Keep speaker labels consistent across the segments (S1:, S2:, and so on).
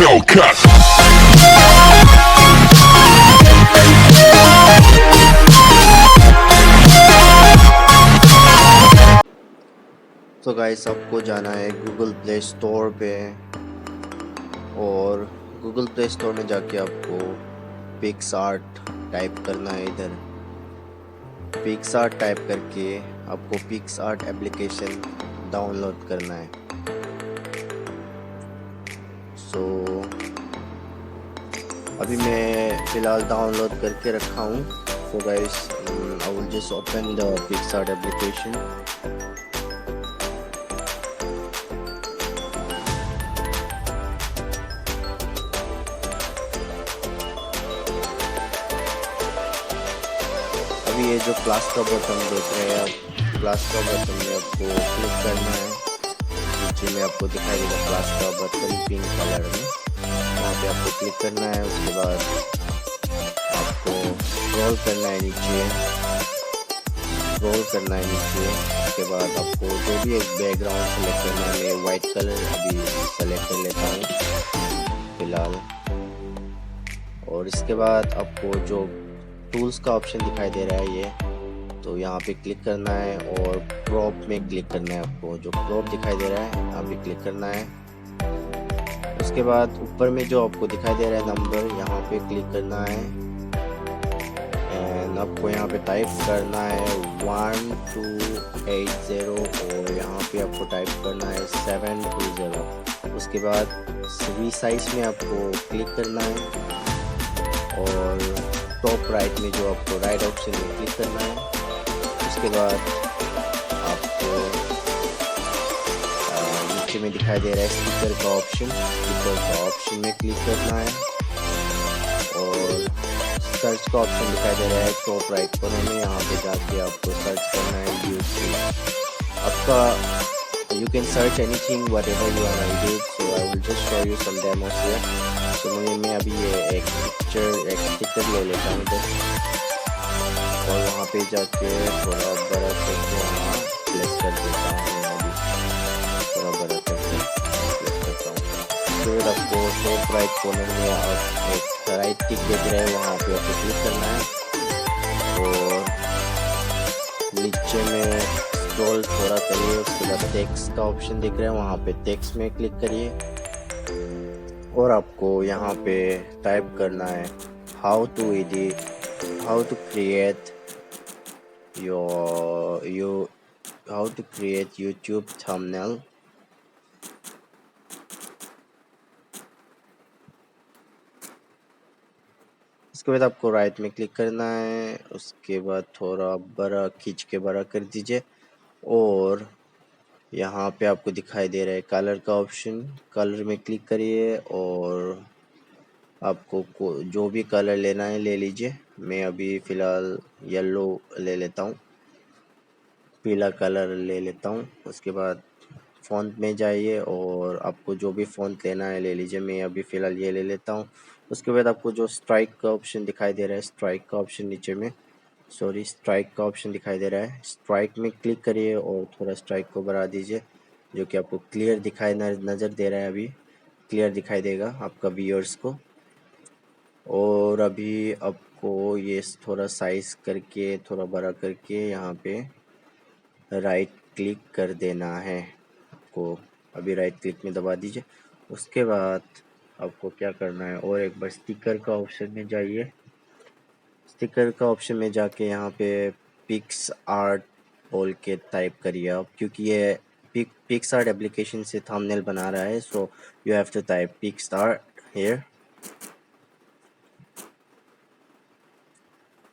S1: Hellcat.
S2: तो guys आपको जाना है गूगल प्ले स्टोर पे और गूगल प्ले स्टोर में जाके आपको पिक्सआर्ट टाइप करना है। इधर पिक्सआर्ट टाइप करके आपको पिक्सआर्ट एप्लीकेशन डाउनलोड करना है। सो अभी मैं फ़िलहाल डाउनलोड करके रखा हूँ। So guys I will just open the PicsArt application. अभी ये जो प्लस का बटन देख रहे हैं आप, प्लस का बटन में आपको क्लिक करना है। नीचे में आपको दिखाई देगा प्लस का बटन पिंक कलर में, वहाँ पे आपको क्लिक करना है। उसके बाद आपको स्क्रॉल करना है नीचे, स्क्रॉल करना है नीचे। उसके बाद आपको जो भी एक बैकग्राउंड सेलेक्ट करना है। मैं वाइट कलर अभी सेलेक्ट कर लेता हूँ फिलहाल। और इसके बाद आपको जो टूल्स का ऑप्शन दिखाई दे रहा है ये, तो यहाँ पे क्लिक करना है और क्रॉप में क्लिक करना है। आपको जो क्रॉप दिखाई दे रहा है यहाँ पे क्लिक करना है। उसके बाद ऊपर में जो आपको दिखाई दे रहा है नंबर, यहाँ पे क्लिक करना है एंड आपको यहाँ पे टाइप करना है 1280 और यहाँ पे आपको टाइप करना है 720। उसके बाद रीसाइज में आपको क्लिक करना है और टॉप राइट में जो आपको राइट ऑप्शन में क्लिक करना है। उसके बाद आपको नीचे में दिखाई दे रहा है स्टिकर का ऑप्शन, स्टिकर का ऑप्शन में क्लिक करना है और सर्च का ऑप्शन दिखाई दे रहा है टॉप राइट कॉर्नर में। यहाँ पे जाके आपको सर्च करना है YouTube। आपका you can search anything whatever you are edit. So I will just show you some demos here. तो मैं अभी ये एक स्टिकर ले लेता हूँ इधर और वहाँ पे जाके थोड़ा बड़ा करके वहाँ प्लेस कर देता हूँ। अभी थोड़ा बड़ा करके प्लेस करता हूँ। फिर आपको टॉप राइट कॉर्नर में आप एक राइट टिक देख रहे हैं, वहाँ पे आपको क्लिक करना है और नीचे में स्क्रॉल थोड़ा करिए। उसके बाद टेक्स्ट का ऑप्शन दिख रहा है, वहाँ पे टेक्स्ट में क्लिक करिए और आपको यहाँ पे टाइप करना है how to create YouTube thumbnail। इसके बाद आपको राइट में क्लिक करना है। उसके बाद थोड़ा बड़ा खींच के बड़ा कर दीजिए और यहाँ पे आपको दिखाई दे रहा है कलर का ऑप्शन, कलर में क्लिक करिए और आपको जो भी कलर लेना है ले लीजिए। मैं अभी फ़िलहाल येलो ले लेता हूँ, पीला कलर ले लेता हूँ। उसके बाद फ़ॉन्ट में जाइए और आपको जो भी फ़ॉन्ट लेना है ले लीजिए। मैं अभी फ़िलहाल ये ले लेता हूँ। उसके बाद आपको जो स्ट्राइक का ऑप्शन दिखाई दे रहा है, स्ट्राइक का ऑप्शन नीचे में स्ट्राइक का ऑप्शन दिखाई दे रहा है, स्ट्राइक में क्लिक करिए और थोड़ा स्ट्राइक को बढ़ा दीजिए, जो कि आपको क्लियर दिखाई नज़र दे रहा है। अभी क्लियर दिखाई देगा आपका व्यूअर्स को। और अभी आपको ये थोड़ा साइज करके थोड़ा बड़ा करके यहाँ पे राइट क्लिक कर देना है आपको। अभी राइट क्लिक में दबा दीजिए। उसके बाद आपको क्या करना है, और एक बार स्टिकर का ऑप्शन में जाइए। स्टिकर का ऑप्शन में जाके यहाँ पे पिक्स आर्ट बोल के टाइप करिए आप, क्योंकि ये पिक्स आर्ट एप्लीकेशन से थंबनेल बना रहा है। So you have to type PicsArt here.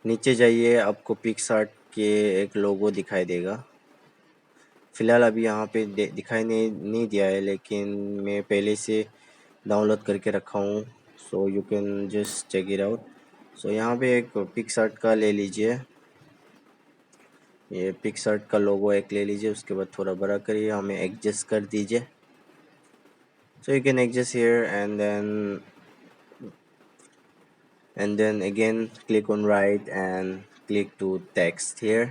S2: नीचे जाइए, आपको पिक्सआर्ट के एक लोगो दिखाई देगा। फ़िलहाल अभी यहाँ पे दिखाई नहीं दिया है, लेकिन मैं पहले से डाउनलोड करके रखा हूँ। So you can just check it out. So यहाँ पे एक पिक्सआर्ट का ले लीजिए, ये पिक्सआर्ट का लोगो एक ले लीजिए। उसके बाद थोड़ा बड़ा करिए, हमें एडजस्ट कर दीजिए। सो you can adjust here and then again click on right and click to text here.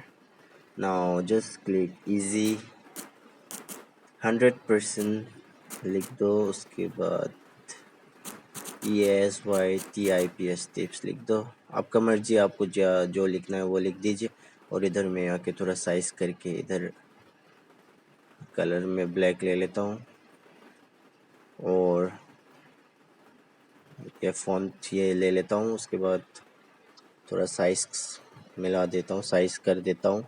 S2: Now just click easy 100% लिख दो। उसके बाद ESYTIPS टिप्स लिख दो। आपका मर्जी, आपको जो लिखना है वो लिख दीजिए। और इधर मैं आके थोड़ा साइज करके इधर कलर में ब्लैक ले लेता हूँ और ये फ़ॉन्ट ये ले लेता हूँ। उसके बाद थोड़ा साइज मिला देता हूँ, साइज कर देता हूँ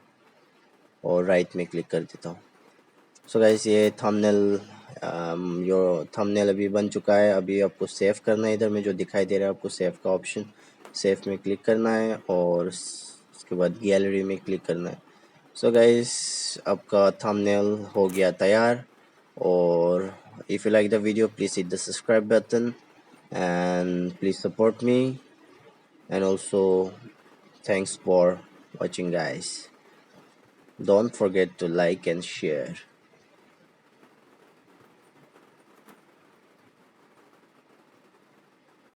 S2: और राइट में क्लिक कर देता हूँ। सो गाइस, ये थंबनेल जो थंबनेल अभी बन चुका है। अभी आपको सेव करना है। इधर में जो दिखाई दे रहा है आपको सेव का ऑप्शन, सेव में क्लिक करना है और उसके बाद गैलरी में क्लिक करना है। सो गाइस, आपका थंबनेल हो गया तैयार। और if you like the video, please hit the subscribe button and please support me, and also thanks for watching guys. Don't forget to like and share.